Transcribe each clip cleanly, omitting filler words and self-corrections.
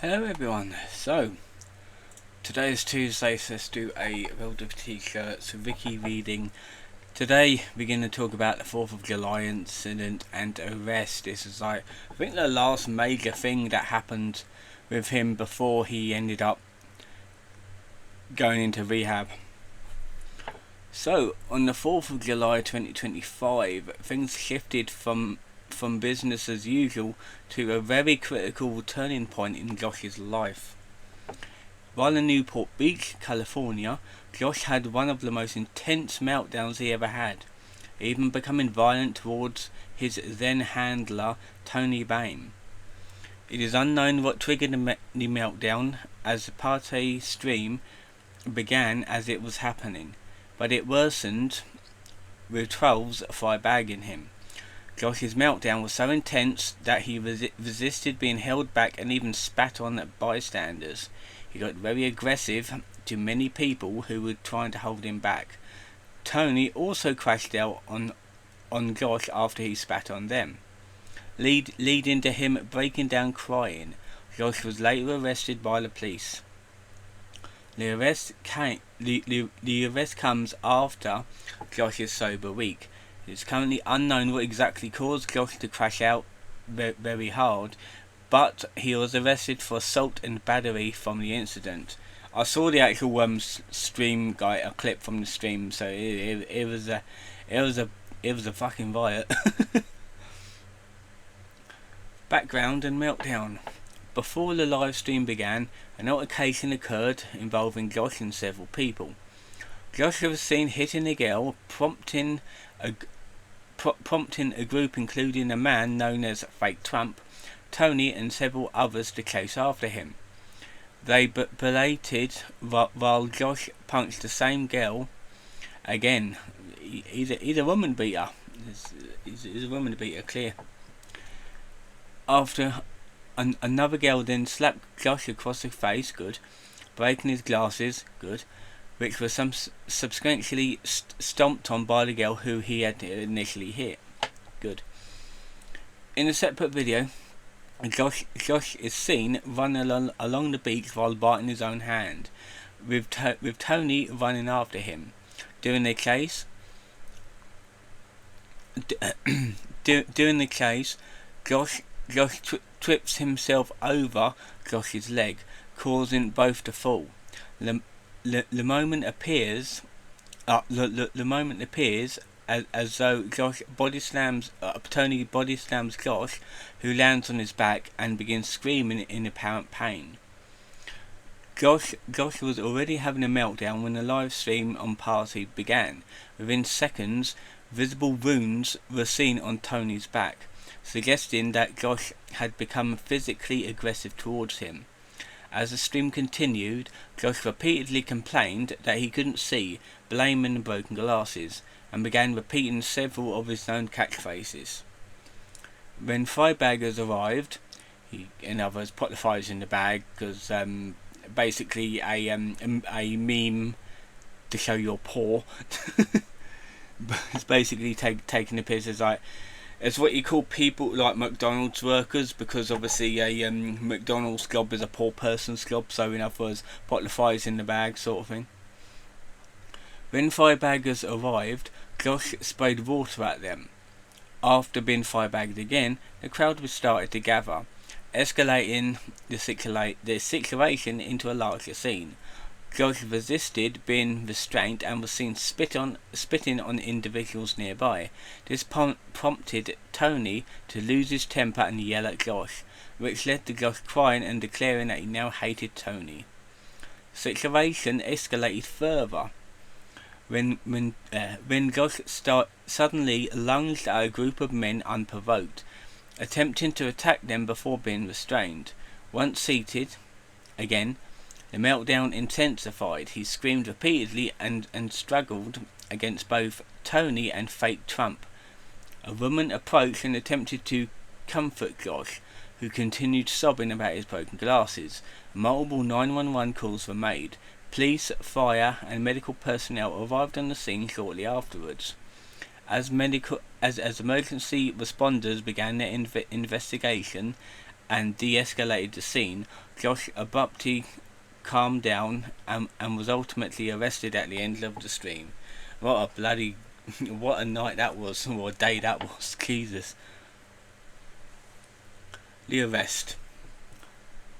Hello everyone, so today is Tuesday, so let's do a build of t-shirts, Wiki reading. Today we're going to talk about the 4th of July incident and arrest. This is I think the last major thing that happened with him before he ended up going into rehab. So on the 4th of July 2025, things shifted from business as usual to a very critical turning point in Josh's life. While in Newport Beach, California, Josh had one of the most intense meltdowns he ever had, even becoming violent towards his then handler, Tony Bain. It is unknown what triggered the meltdown, as the party stream began as it was happening, but it worsened with 12's fire bagging him. Josh's meltdown was so intense that he resisted being held back and even spat on at bystanders. He got very aggressive to many people who were trying to hold him back. Tony also crashed out on Josh after he spat on them, leading to him breaking down crying. Josh was later arrested by the police. The arrest comes after Josh's sober week. It is currently unknown what exactly caused Josh to crash out very hard, but he was arrested for assault and battery from the incident. I saw the actual stream guy, a clip from the stream, so it was a fucking riot. Background and meltdown. Before the live stream began, an altercation occurred involving Josh and several people. Josh was seen hitting a girl, prompting a group including a man known as Fake Trump, Tony and several others to chase after him. They belated while Josh punched the same girl. Again, he's a woman beater. He's a woman beater, clear. After another girl then slapped Josh across the face, good, breaking his glasses, good, which was subsequently stomped on by the girl who he had initially hit. Good. In a separate video, Josh is seen running along the beach while biting his own hand, with Tony running after him. During the chase, Josh trips himself over Josh's leg, causing both to fall. The moment appears as though Tony body slams Josh, who lands on his back and begins screaming in apparent pain. Josh was already having a meltdown when the live stream on Party began. Within seconds, visible wounds were seen on Tony's back, suggesting that Josh had become physically aggressive towards him. As the stream continued, Josh repeatedly complained that he couldn't see, blaming the broken glasses, and began repeating several of his own catchphrases. When firebaggers arrived, in other words, put the fires in the bag, because basically a meme to show you're poor. It's basically taking the piss as like, it's what you call people like McDonald's workers, because obviously a McDonald's job is a poor person's job, so in other words, put the fires in the bag sort of thing. When firebaggers arrived, Josh sprayed water at them. After being firebagged again, the crowd was started to gather, escalating the situation into a larger scene. Josh resisted being restrained and was seen spitting on individuals nearby. This prompted Tony to lose his temper and yell at Josh, which led to Josh crying and declaring that he now hated Tony. The situation escalated further when Josh suddenly lunged at a group of men unprovoked, attempting to attack them before being restrained. Once seated, again, the meltdown intensified. He screamed repeatedly and struggled against both Tony and Fake Trump. A woman approached and attempted to comfort Josh, who continued sobbing about his broken glasses. Multiple 911 calls were made. Police, fire and medical personnel arrived on the scene shortly afterwards. As emergency responders began their investigation, and de-escalated the scene, Josh abruptly calmed down and was ultimately arrested at the end of the stream. What a bloody, what a night that was, or a day that was, Jesus. The arrest.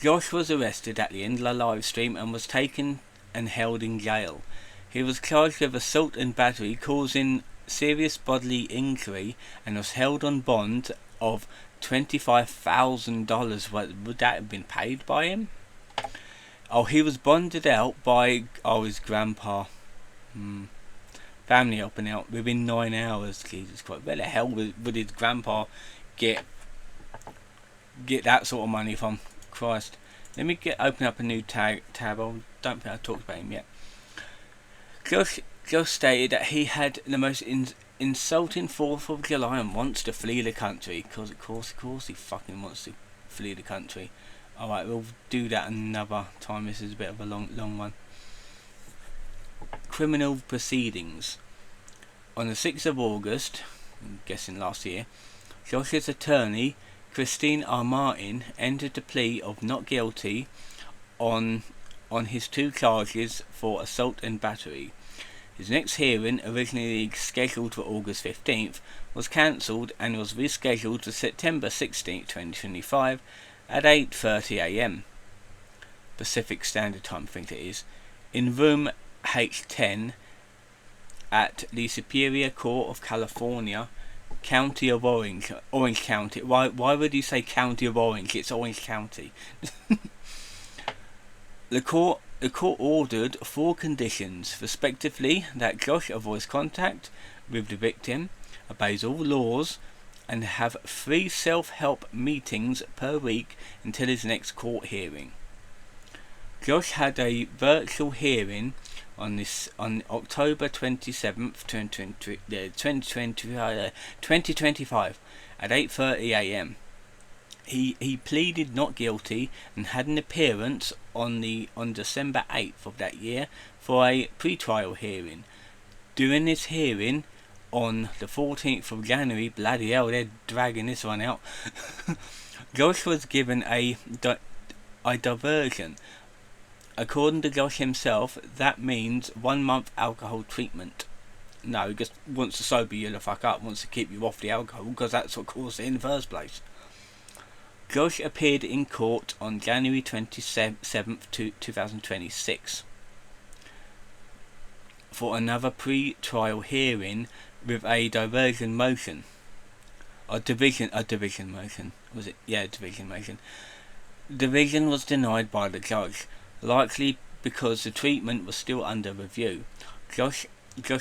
Josh was arrested at the end of the live stream and was taken and held in jail. He was charged with assault and battery causing serious bodily injury and was held on bond of $25,000. Would that have been paid by him? Oh, he was bonded out by his grandpa. Family helping out within 9 hours. Jesus Christ, where the hell would his grandpa get that sort of money from? Christ. Let me open up a new tab. I don't think I talked about him yet. Josh stated that he had the most insulting 4th of July and wants to flee the country. Because of course he fucking wants to flee the country. Alright, we'll do that another time. This is a bit of a long one. Criminal proceedings. On the 6th of August, I'm guessing last year, Josh's attorney, Christine R. Martin, entered a plea of not guilty on his 2 charges for assault and battery. His next hearing, originally scheduled for August 15th, was cancelled and was rescheduled to September 16th, 2025 at 8:30 a.m. Pacific Standard Time, I think it is, in room H10 at the Superior Court of California, County of Orange County. Why would you say County of Orange? It's Orange County. The court ordered 4 conditions, respectively, that Josh avoids contact with the victim, obeys all laws, and have 3 self-help meetings per week until his next court hearing. Josh had a virtual hearing on October 27th, 2025 at 8:30 a.m. He pleaded not guilty and had an appearance on December 8th of that year for a pre-trial hearing. During this hearing on the 14th of January, bloody hell, they're dragging this one out, Josh was given a diversion. According to Josh himself, that means 1 month alcohol treatment. No, he just wants to sober you the fuck up, wants to keep you off the alcohol, because that's what caused it in the first place. Josh appeared in court on January 27th, 2026 for another pre-trial hearing with a diversion motion. A division motion. Was it? Yeah, division motion. Division was denied by the judge, likely because the treatment was still under review. Josh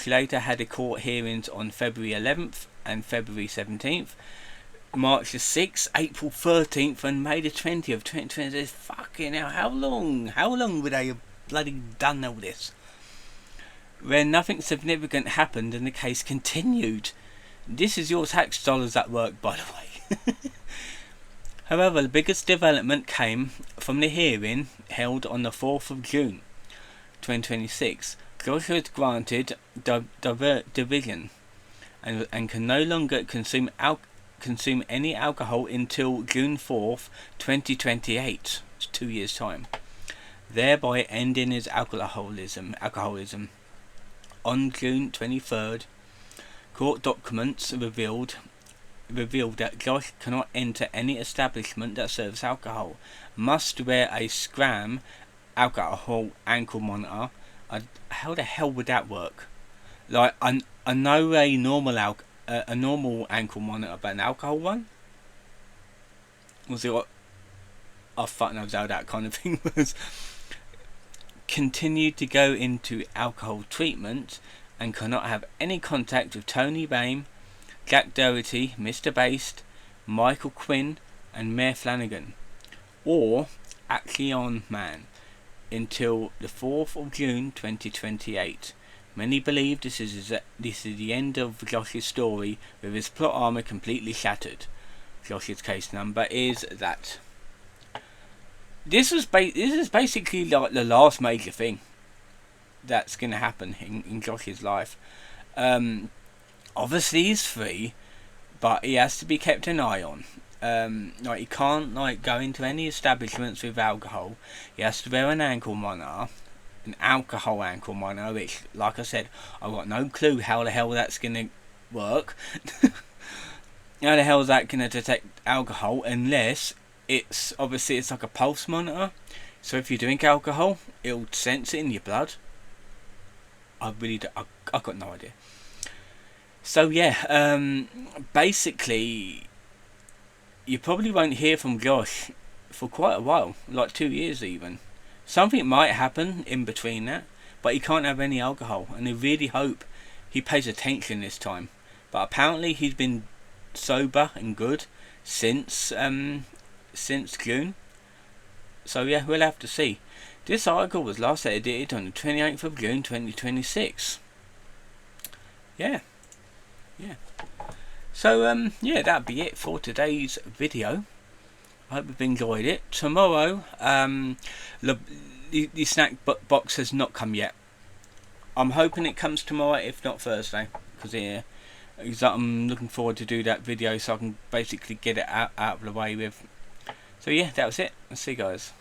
later had a court hearings on February 11th and February 17th, March the 6th, April 13th, and May the 20th, 2020. Fucking hell, how long would they have bloody done all this? Where nothing significant happened and the case continued. This is your tax dollars at work, by the way. However, the biggest development came from the hearing held on the 4th of June, 2026. Josh was granted division and can no longer consume any alcohol until June 4th, 2028. It's 2 years' time. Thereby ending his alcoholism. On June 23rd, court documents revealed that Josh cannot enter any establishment that serves alcohol, must wear a SCRAM alcohol ankle monitor. How the hell would that work? Like, I know a normal ankle monitor, but an alcohol one? Was it what? Oh, fuck knows how that kind of thing was. Continued to go into alcohol treatment and cannot have any contact with Tony Bain, Jack Doherty, Mr. Based, Michael Quinn, and Mayor Flanagan, or Action Man, until the 4th of June 2028. Many believe this is the end of Josh's story, with his plot armor completely shattered. Josh's case number is that. This is basically like the last major thing that's going to happen in Josh's life. Obviously he's free, but he has to be kept an eye on. Like he can't like go into any establishments with alcohol. He has to wear an ankle monitor, an alcohol ankle monitor, which, like I said, I've got no clue how the hell that's gonna work. How the hell is that gonna detect alcohol unless it's obviously it's like a pulse monitor. So if you drink alcohol, it'll sense it in your blood. I got no idea. So yeah, basically, you probably won't hear from Josh for quite a while, like 2 years even. Something might happen in between that, but he can't have any alcohol, and I really hope he pays attention this time. But apparently he's been sober and good since June. So yeah, we'll have to see. This article was last edited on the 28th of June 2026. Yeah. So yeah, that'd be it for today's video. I hope you've enjoyed it. Tomorrow, the snack box has not come yet. I'm hoping it comes tomorrow, if not Thursday, because I'm looking forward to do that video so I can basically get it out of the way with. So yeah, that was it. I'll see you guys.